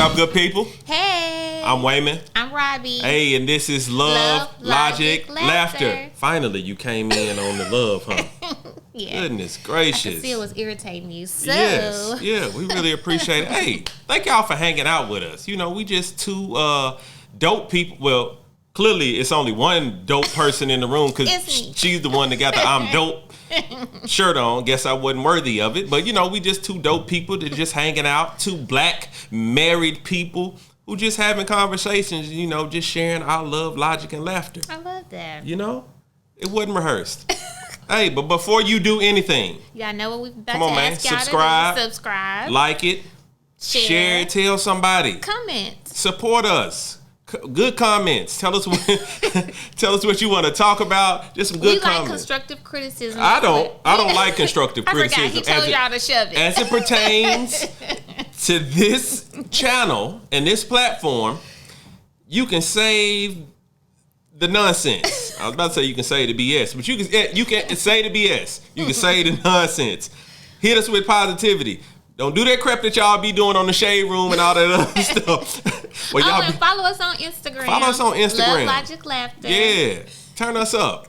up, good people? Hey. I'm Wayman. I'm Robbie. Hey, and this is Love, Logic, Laughter. Finally, you came in on the love, huh? Yeah. Goodness gracious. I could see it was irritating you. So. Yes, yeah, we really appreciate it. Hey, thank y'all for hanging out with us. You know, we just two dope people. Well, clearly it's only one dope person in the room because she's the one that got the I'm dope shirt on. Guess I wasn't worthy of it. But, you know, we just two dope people that just hanging out. Two black married people who just having conversations, you know, just sharing our love, logic, and laughter. I love that. You know, it wasn't rehearsed. Hey, but before you do anything, y'all know what we've about come on, to man. ask y'all Subscribe, to do. Subscribe. like it, share it, tell somebody. Comment. Support us. Good comments. Tell us what you want to talk about. Just some good comments. We like constructive criticism. I don't like constructive criticism. I forgot. He told y'all to shove it. As it pertains to this channel and this platform, you can save the nonsense. I was about to say you can say the BS, but you can say the BS. You can say the nonsense. Hit us with positivity. Don't do that crap that y'all be doing on the shade room and all that other stuff. Well, and follow us on Instagram. Follow us on Instagram. Love, Logic, Laughter. Yeah. Turn us up.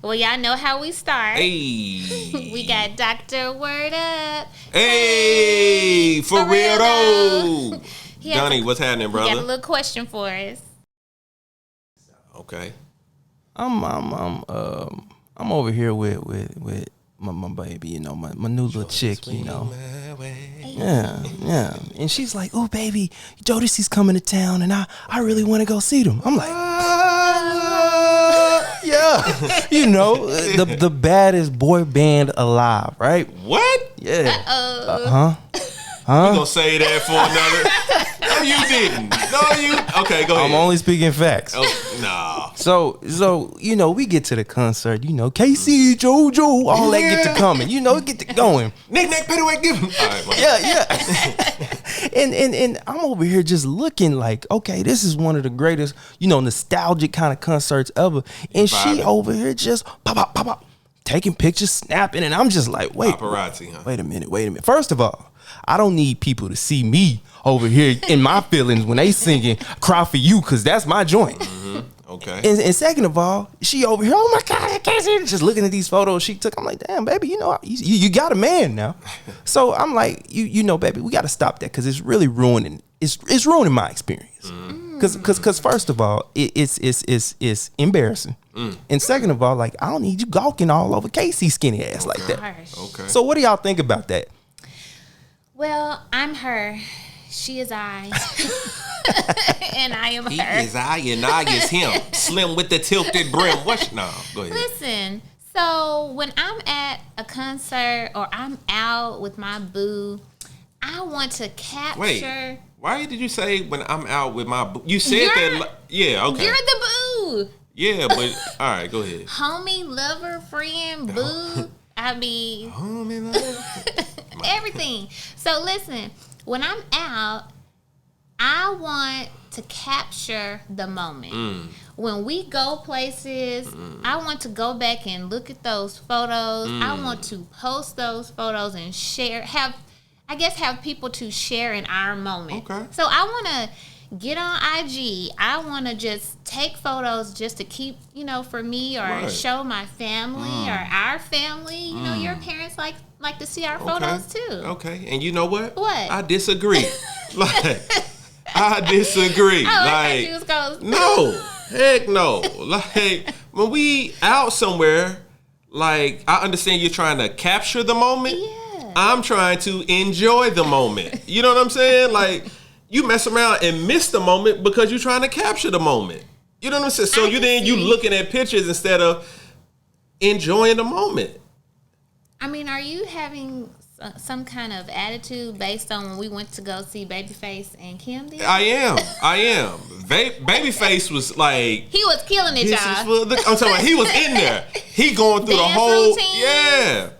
Well, y'all know how we start. Hey. We got Dr. Word Up. Hey, for real though. Donnie, what's happening, brother? He got a little question for us. Okay. I'm over here with my baby, you know, my new little chick, you know. Yeah. And she's like, "Oh, baby, Jodeci's coming to town, and I really want to go see them." I'm like, yeah, you know, the baddest boy band alive, right? What? Yeah. You gonna say that for another? No, you didn't. No, you. Okay, go ahead. I'm only speaking facts. Oh, nah. So you know, we get to the concert. You know, KC, JoJo, all that get to coming. You know, get to going. Nick, Pettyweight, give him. All right, yeah. and I'm over here just looking like, okay, this is one of the greatest, you know, nostalgic kind of concerts ever. And she over here just pop, taking pictures, snapping, and I'm just like, wait, paparazzi, huh? Wait a minute. First of all, I don't need people to see me over here in my feelings when they singing "Cry for You" because that's my joint. Mm-hmm. Okay. And second of all, she over here, oh my God, I can't see it. Just looking at these photos she took. I'm like, damn, baby, you know, you got a man now. So I'm like, you know, baby, we got to stop that because it's really ruining. It's ruining my experience. Because first of all, it's embarrassing. And second of all, like, I don't need you gawking all over Casey's skinny ass like that. Okay. So what do y'all think about that? Well, I'm her. She is I. And I am her. He is I and I is him. Slim with the tilted brim. No, go ahead. Listen, so when I'm at a concert or I'm out with my boo, I want to capture. Wait, why did you say when I'm out with my boo? You said that. Yeah, okay. You're the boo. Yeah, but all right, go ahead. Homie, lover, friend, boo. I mean, homie, lover. Everything. So listen, when I'm out, I want to capture the moment. When we go places, I want to go back and look at those photos. I want to post those photos and share, have people to share in our moment. Okay. So I want to get on IG. I want to just take photos just to keep, you know, for me or show my family or our family. You know, your parents like to see our photos too. Okay. And you know what? What? I disagree. I disagree. I you was gonna... No. Heck no. Like, when we out somewhere, like, I understand you're trying to capture the moment. Yeah. I'm trying to enjoy the moment. You know what I'm saying? Like, you mess around and miss the moment because you're trying to capture the moment. You know what I'm saying? So you looking at pictures instead of enjoying the moment. I mean, are you having some kind of attitude based on when we went to go see Babyface and Kim? I am. Babyface was like... He was killing it, y'all. I'm talking about he was in there. He going through the whole... routine. Yeah.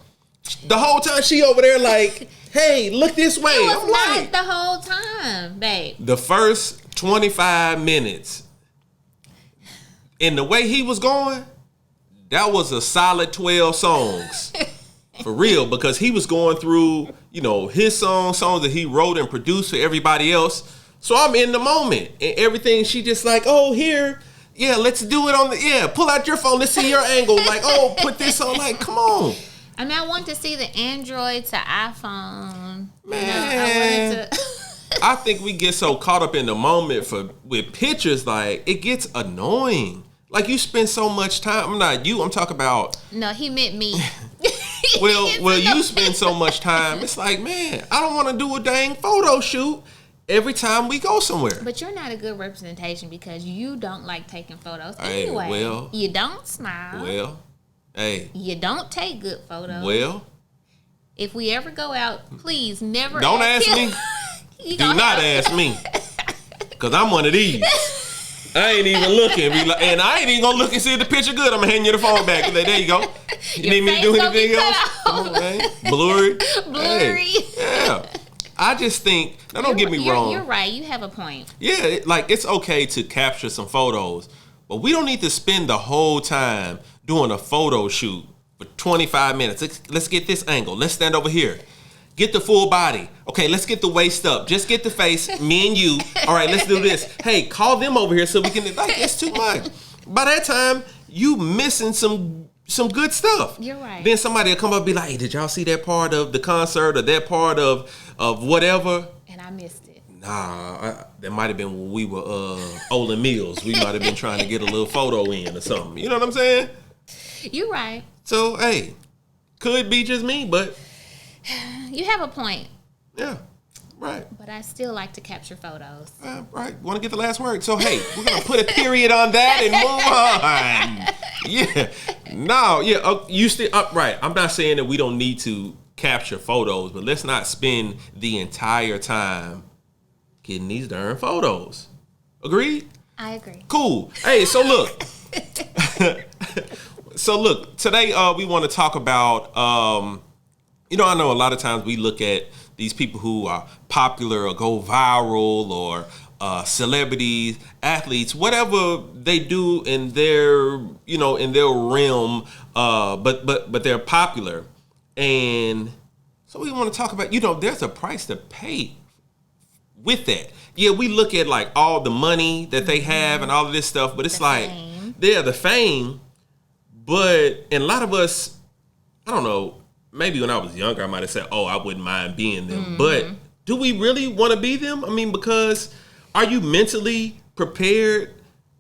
The whole time she over there like, hey, look this way. It was I'm not like, the whole time, babe. The first 25 minutes, and the way he was going, that was a solid 12 songs. For real, because he was going through, you know, his songs that he wrote and produced for everybody else. So I'm in the moment and everything. She just like, oh, here. Yeah, let's do it on pull out your phone. Let's see your angle. Like, oh, put this on. Like, come on. I mean, I want to see the Android to iPhone. Man. I think we get so caught up in the moment with pictures, like, it gets annoying. Like, you spend so much time. I'm not you. I'm talking about. No, he meant me. well, you spend so much time. It's like, man, I don't want to do a dang photo shoot every time we go somewhere. But you're not a good representation because you don't like taking photos anyway. Well, you don't smile. Well, hey. You don't take good photos. Well. If we ever go out, please never don't ask me. Do not ask me. Because I'm one of these. I ain't even looking. And I ain't even going to look and see if the picture good. I'm going to hand you the phone back. Like, there you go. You need me to do anything else? Come on, man. Blurry. Blurry. Hey, yeah. I just think, now don't get me wrong. You're right. You have a point. Yeah, it's okay to capture some photos. But we don't need to spend the whole time doing a photo shoot for 25 minutes. Let's get this angle. Let's stand over here. Get the full body. Okay, let's get the waist up. Just get the face, me and you. All right, let's do this. Hey, call them over here so we can, like, it's too much. By that time, you missing some good stuff. You're right. Then somebody will come up and be like, hey, did y'all see that part of the concert or that part of whatever? And I missed it. Nah, that might have been when we were Olin Mills. We might have been trying to get a little photo in or something. You know what I'm saying? You're right. So, hey, could be just me, but... You have a point. Yeah, right. But I still like to capture photos. Right. Want to get the last word. So, hey, we're going to put a period on that and move on. Yeah. No, yeah, you still, right. I'm not saying that we don't need to capture photos, but let's not spend the entire time getting these darn photos. Agreed? I agree. Cool. Hey, so look. Today we want to talk about... I know a lot of times we look at these people who are popular or go viral or celebrities, athletes, whatever they do in their, in their realm, but they're popular. And so we want to talk about, there's a price to pay with that. Yeah, we look at like all the money that they have and all of this stuff, but it's the fame. But and a lot of us, I don't know, maybe when I was younger, I might have said, oh, I wouldn't mind being them. Mm-hmm. But do we really want to be them? I mean, because are you mentally prepared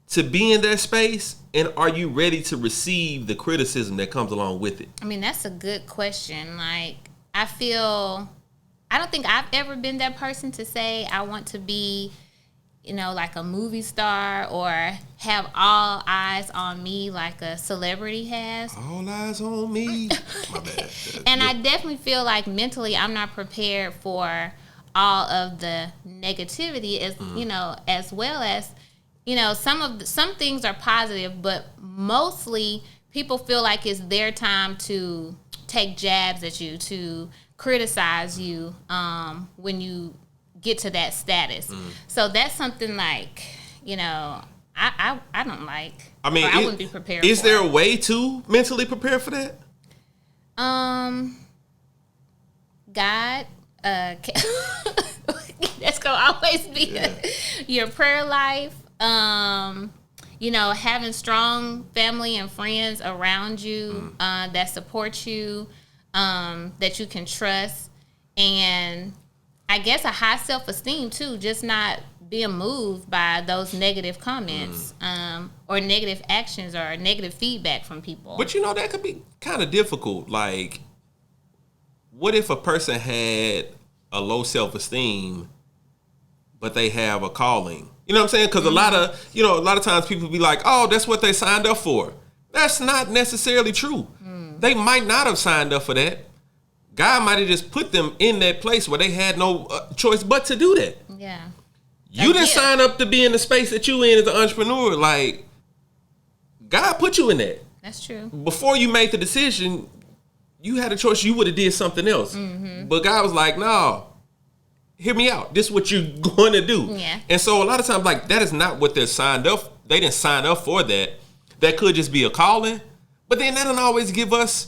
to be in that space? And are you ready to receive the criticism that comes along with it? I mean, that's a good question. Like, I don't think I've ever been that person to say I want to be, like a movie star or have all eyes on me like a celebrity has. All eyes on me. My bad. And I definitely feel like mentally I'm not prepared for all of the negativity as, as well as, some things are positive, but mostly people feel like it's their time to take jabs at you, to criticize you when you get to that status. So that's something like, I don't like. I mean, I wouldn't be prepared for. Is there a way to mentally prepare for that? God, that's gonna always be your prayer life. Having strong family and friends around you that support you, that you can trust, and I guess a high self-esteem too, just not being moved by those negative comments or negative actions or negative feedback from people. But that could be kind of difficult. Like, what if a person had a low self-esteem, but they have a calling? You know what I'm saying? Because a lot of times people be like, oh, that's what they signed up for. That's not necessarily true. They might not have signed up for that. God might have just put them in that place where they had no choice but to do that. Yeah. You didn't sign up to be in the space that you in as an entrepreneur. Like, God put you in that. That's true. Before you made the decision, you had a choice. You would have did something else. Mm-hmm. But God was like, no, hear me out. This is what you're going to do. Yeah. And so a lot of times, like, that is not what they're signed up. They didn't sign up for that. That could just be a calling. But then that don't always give us,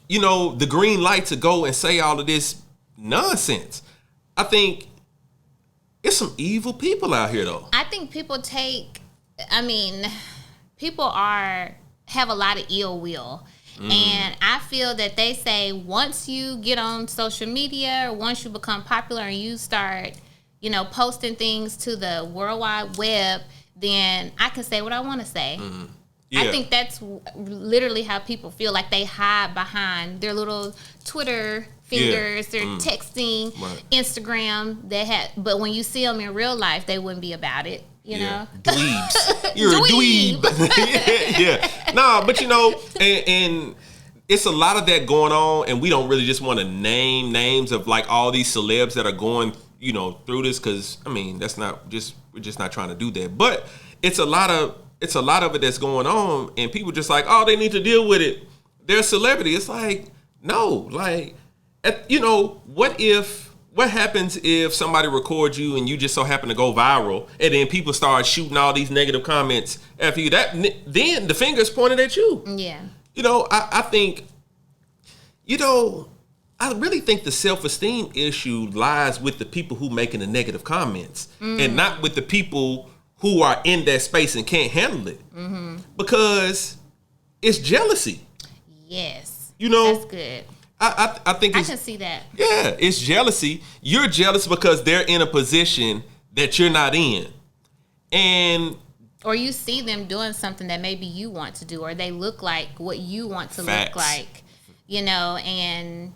the green light to go and say all of this nonsense. I think it's some evil people out here though. I think people have a lot of ill will. And I feel that they say once you get on social media, or once you become popular and you start, posting things to the World Wide Web, then I can say what I want to say. Yeah. I think that's literally how people feel. Like they hide behind their little Twitter fingers, their texting, Instagram. But when you see them in real life, they wouldn't be about it. You know, dweebs. You're a dweeb. yeah. Nah, but and it's a lot of that going on, and we don't really just want to name names of like all these celebs that are going, through this, because we're just not trying to do that. But it's a lot of it that's going on, and people just like, oh, they need to deal with it. They're a celebrity. It's like, no, like, what happens if somebody records you and you just so happen to go viral, and then people start shooting all these negative comments after you? Then the finger's pointed at you. Yeah. I think, I really think the self-esteem issue lies with the people who making the negative comments, and not with the people who are in that space and can't handle it, because it's jealousy. Yes. That's good. I think I can see that. Yeah, it's jealousy. You're jealous because they're in a position that you're not in. Or you see them doing something that maybe you want to do, or they look like what you want to look like, and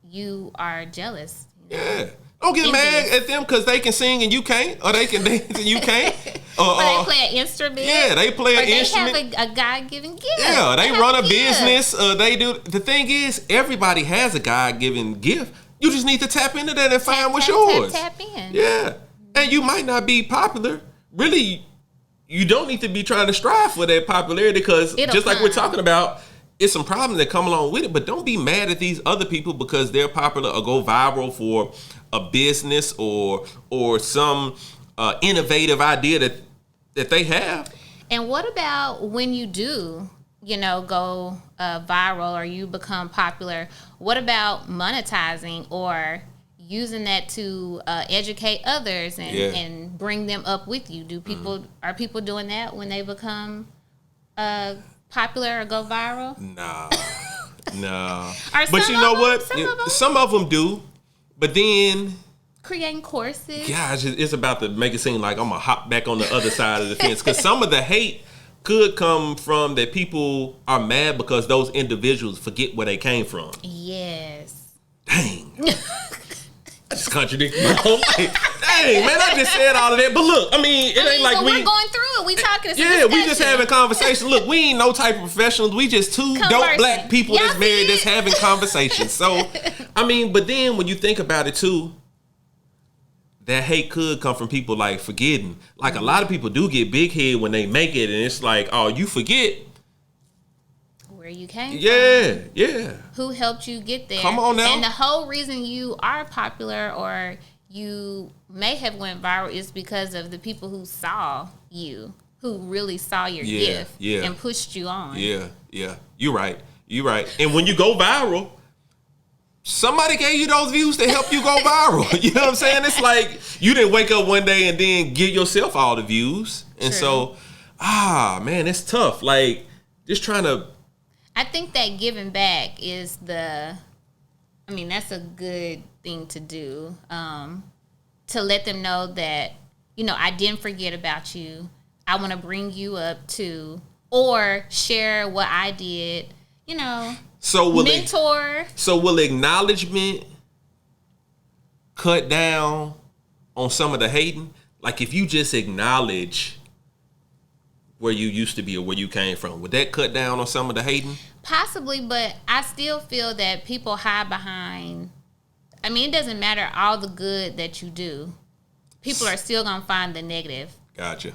you are jealous. Yeah. Don't get mad at them because they can sing and you can't, or they can dance and you can't. Or they play an instrument. Yeah, they play an instrument. They have a God-given gift. Yeah, they run a business. They do. The thing is, everybody has a God-given gift. You just need to tap into that and find what's yours. Tap in. Yeah. And you might not be popular. Really, you don't need to be trying to strive for that popularity, because just like we're talking about, it's some problems that come along with it. But don't be mad at these other people because they're popular or go viral for a business or some innovative idea that they have. And what about when you do, go viral or you become popular? What about monetizing or using that to educate others and bring them up with you? Are people doing that when they become popular or go viral? No. But you know what? Some of them do. But then creating courses. Gosh, it's about to make it seem like I'm gonna hop back on the other side of the fence, because some of the hate could come from that people are mad because those individuals forget where they came from. Yes. Dang. I just contradicted my whole life. Dang, man, I just said all of that. But look, it ain't like we're going through it. We talking. We just having conversations. Look, we ain't no type of professionals. We just two dope black people that's married that's having conversations. So, but then when you think about it too, that hate could come from people like forgetting. Like a lot of people do get big head when they make it, and it's like, oh, you forget where you came from. Yeah. Who helped you get there? Come on now. And the whole reason you are popular or you may have went viral is because of the people who saw you, who really saw your gift and pushed you on. Yeah. You're right. And when you go viral, somebody gave you those views to help you go viral. You know what I'm saying? It's like you didn't wake up one day and then give yourself all the views. And so, man, it's tough. Like, just trying to... I think that giving back is that's a good thing to do. To let them know that, I didn't forget about you. I want to bring you up too. Or share what I did, mentor. So will acknowledgement cut down on some of the hating? Like if you just acknowledge where you used to be or where you came from, would that cut down on some of the hating? Possibly, but I still feel that people hide behind. It doesn't matter all the good that you do. People are still going to find the negative. Gotcha.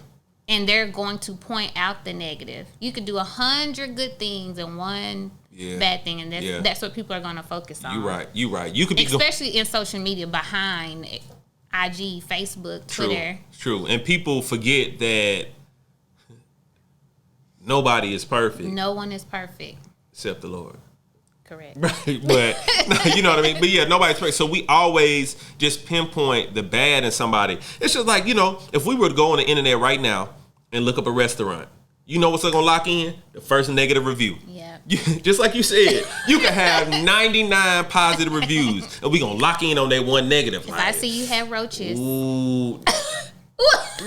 And they're going to point out the negative. You could do 100 good things and one bad thing, and that's what people are going to focus on. You're right. You could be especially in social media behind IG, Facebook, Twitter. True. And people forget that nobody is perfect. No one is perfect. Except the Lord. correct. Right, but you know what I mean? But yeah, nobody's perfect. So we always just pinpoint the bad in somebody. It's just like, if we were to go on the internet right now and look up a restaurant, you know what's going to lock in? The first negative review. Yeah. Just like you said, you can have 99 positive reviews, and we going to lock in on that one negative. If I see you have roaches. Ooh.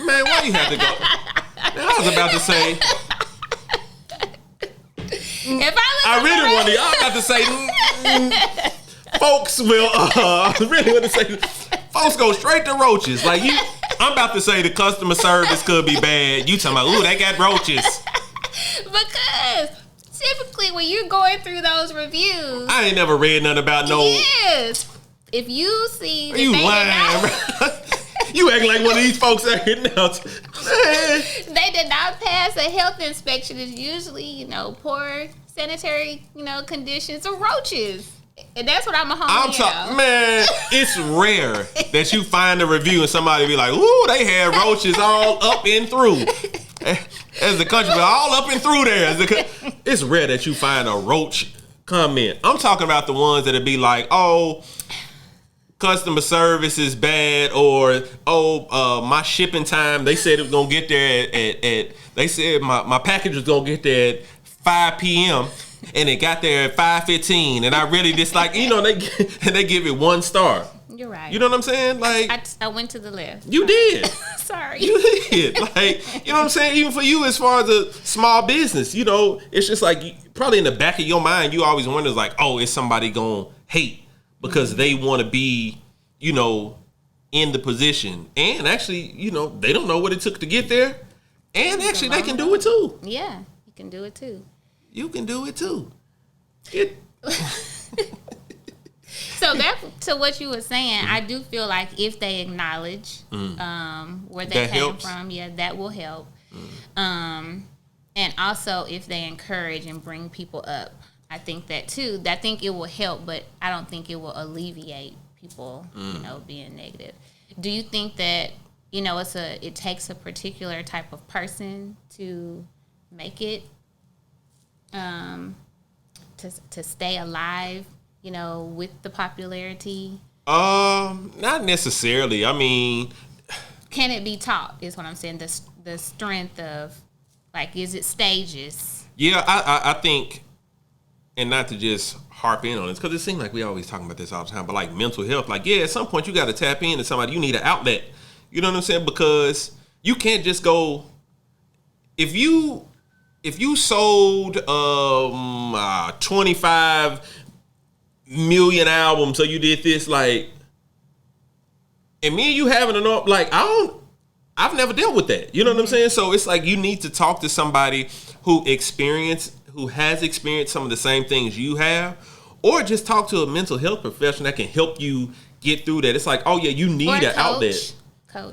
Man, why you have to go? Man, I was about to say... I really want to. I'm about to say, folks will. I really want to say, folks go straight to roaches. Like I'm about to say the customer service could be bad. You talking about? Ooh, they got roaches. Because typically when you're going through those reviews, I ain't never read nothing about no. Yes. If you see, you lying. You acting like one of these folks out here now. They did not pass a health inspection. It's usually, poor sanitary, conditions or roaches. And that's what I'm talking. Man, it's rare that you find a review and somebody be like, ooh, they had roaches all up and through. As the country, all up and through there. It's rare that you find a roach comment. I'm talking about the ones that'd be like, oh, customer service is bad, or my shipping time, they said it was gonna get there at they said my package was gonna get there at 5 p.m. and it got there at 5:15, and I really dislike, they give it 1 star. You're right. You know what I'm saying? Like I went to the left. You did. Sorry. You did. Like, you know what I'm saying? Even for you, as far as a small business, it's just like probably in the back of your mind, you always wonder like, oh, is somebody gonna hate because they want to be, in the position. And actually, they don't know what it took to get there. And actually, they can do it too. Yeah, you can do it too. You can do it too. So to what you were saying, I do feel like if they acknowledge where they came from, that will help. And also if they encourage and bring people up. I think that too. I think it will help, but I don't think it will alleviate people, being negative. Do you think that, it takes a particular type of person to make it, to stay alive, with the popularity? Not necessarily. I mean, can it be taught? Is what I'm saying. The strength of, like, is it stages? Yeah, I think. And not to just harp in on this, because it seems like we always talking about this all the time, but like mental health, like, at some point you got to tap into somebody. You need an outlet. You know what I'm saying? Because you can't just go, if you sold 25 million albums, so you did this, like, and me and you having I've never dealt with that. You know what I'm saying? So it's like you need to talk to somebody who has experienced some of the same things you have, or just talk to a mental health professional that can help you get through that. It's like, oh yeah, you need an outlet.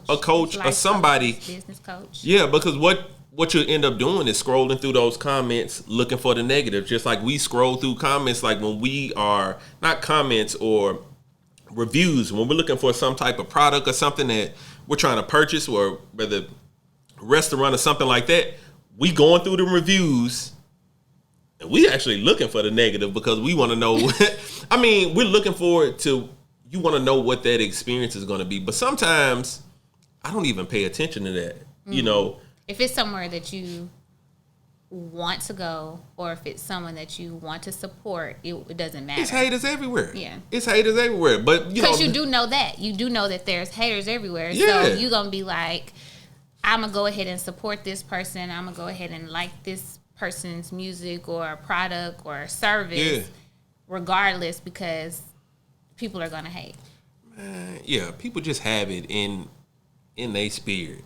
A coach, or somebody. Business coach. Yeah, because what you end up doing is scrolling through those comments looking for the negative. Just like we scroll through comments, like when we are, not comments or reviews, when we're looking for some type of product or something that we're trying to purchase, or whether restaurant or something like that, we going through the reviews and we actually looking for the negative because we want to know. I mean, we're looking forward to, you want to know what that experience is going to be. But sometimes I don't even pay attention to that. If it's somewhere that you want to go, or if it's someone that you want to support, it doesn't matter. It's haters everywhere. Yeah. It's haters everywhere. But because you do know that. You do know that there's haters everywhere. Yeah. So you're going to be like, I'm going to go ahead and support this person. I'm going to go ahead and like this person's music or product or service, regardless, because people are going to hate. Yeah, people just have it in their spirit.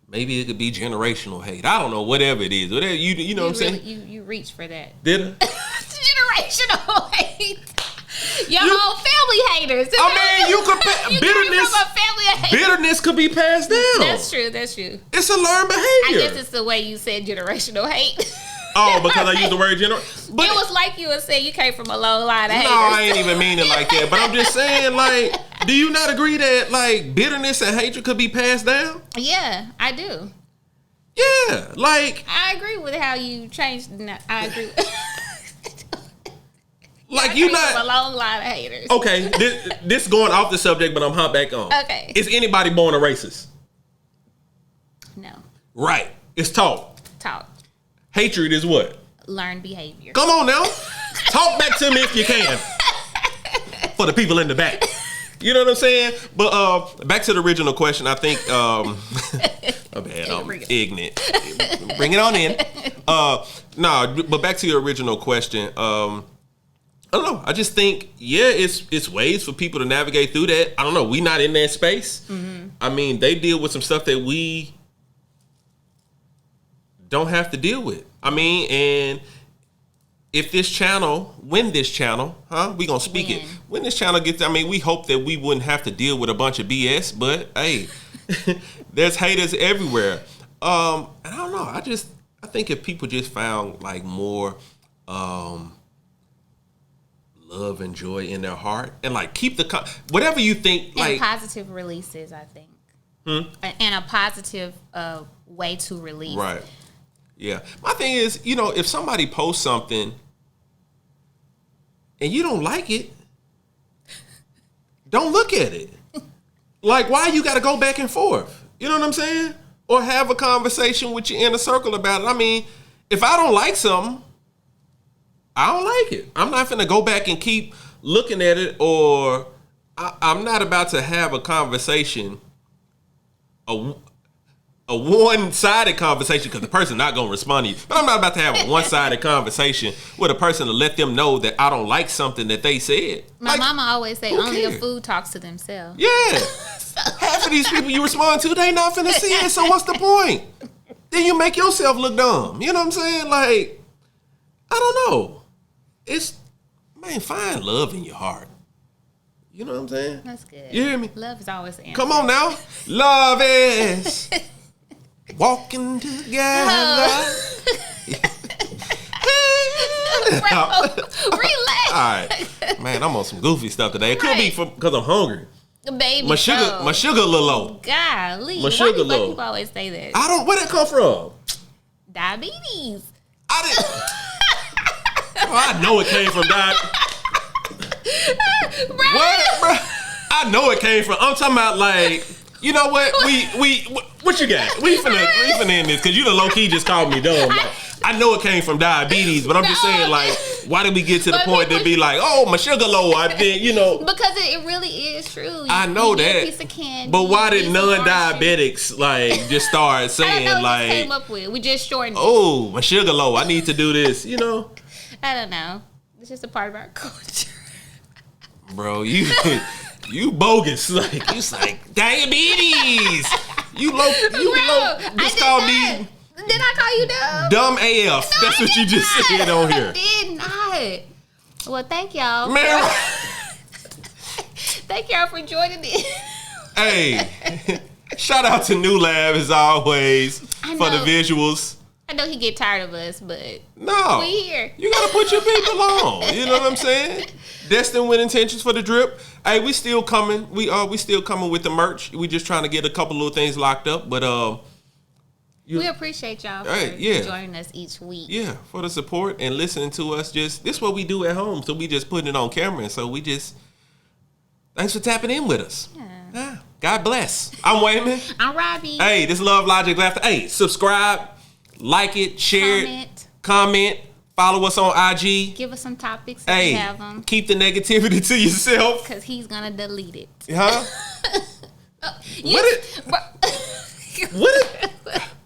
Maybe it could be generational hate. I don't know, whatever it is. Whatever you know what I'm saying? You reach for that. Did I? Generational hate. Your whole family haters. You could bitterness. From a family of haters. Bitterness could be passed down. That's true. It's a learned behavior. I guess it's the way you said generational hate. Oh, because I used the word generation. It was like you would say you came from a long line of haters. No, I ain't even mean it like that. But I'm just saying, like, do you not agree that, like, bitterness and hatred could be passed down? Yeah, I do. Yeah, like, I agree with how you changed. I agree. Like you not a long line of haters. okay. This going off the subject, but I'm hop back on. Okay. Is anybody born a racist? No. Right. It's taught. Talk. Hatred is what? Learned behavior. Come on now. Talk back to me if you can. For the people in the back. You know what I'm saying? But back to the original question. I think I'm ignorant. Bring it on in. But back to your original question. I don't know. I just think, it's ways for people to navigate through that. I don't know. We not in that space. Mm-hmm. I mean, they deal with some stuff that we don't have to deal with. I mean, and if this channel, we gonna speak it. When this channel gets, I mean, we hope that we wouldn't have to deal with a bunch of BS, but hey, there's haters everywhere. And I don't know. I think if people just found like more love and joy in their heart, and like keep whatever you think, and like positive releases, I think, and a positive way to release. Right. Yeah. My thing is, if somebody posts something and you don't like it, don't look at it. Like, why you got to go back and forth? You know what I'm saying? Or have a conversation with your inner circle about it. I mean, if I don't like something, I don't like it. I'm not finna go back and keep looking at it, or I'm not about to have a conversation, a one-sided conversation, because the person not going to respond to you. But I'm not about to have a one-sided conversation with a person to let them know that I don't like something that they said. My mama always say only a food talks to themselves. Yeah. Half of these people you respond to, they not finna see it, so what's the point? Then you make yourself look dumb. You know what I'm saying? Like, I don't know. Find love in your heart. You know what I'm saying? That's good. You hear me? Love is always the answer. Come on now. Love is walking together. Bro, relax. All right. Man, I'm on some goofy stuff today. It could be because I'm hungry. Baby, my sugar a little low. Golly. My sugar Why low. people always say that? Where that come from? Diabetes. I know it came from diabetes. What, bro? I know it came from. I'm talking about like, you know what? What you got? We finna end this because you the low key just called me dumb. Like, I know it came from diabetes, but I'm just saying, like, why did we get to the point to be like, oh, my sugar low? Because it really is true. I know you that. Get a piece of candy, but why did non-diabetics like just start saying I don't know like, what we came up with? We just shortened it. Oh, my sugar low. I need to do this. You know? I don't know. It's just a part of our culture. Bro, you bogus. Like, you like diabetes. You just called me. Did I call you dumb? Dumb AF. No, that's what you just said on here. I did not. Well, thank y'all. Man. Thank y'all for joining me. Hey, shout out to New Lab as always for the visuals. I know he get tired of us, but no, we here. You gotta put your people on. You know what I'm saying? Destined with intentions for the drip. Hey, we still coming. We still coming with the merch. We just trying to get a couple little things locked up, but we appreciate y'all for joining us each week. Yeah, for the support and listening to us. This is what we do at home, so we just putting it on camera, and so we just thanks for tapping in with us. Yeah. God bless. I'm Wayman. I'm Robbie. Hey, this Love Logic Laughter. Hey, subscribe, like it, share it, comment, follow us on IG. Give us some topics if you have them. Keep the negativity to yourself. Because he's going to delete it. Huh?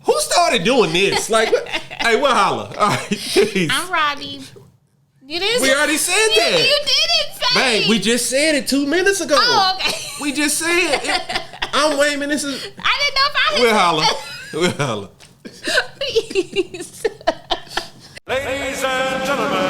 Who started doing this? Like, hey, we'll holla. All right, peace. I'm Robbie. We already said that. You didn't say. Bang, we just said it 2 minutes ago. Oh, okay. We just said it. I'm Wayman. This is. I didn't know if I had. We'll holla. We'll holla. Please. Ladies and gentlemen.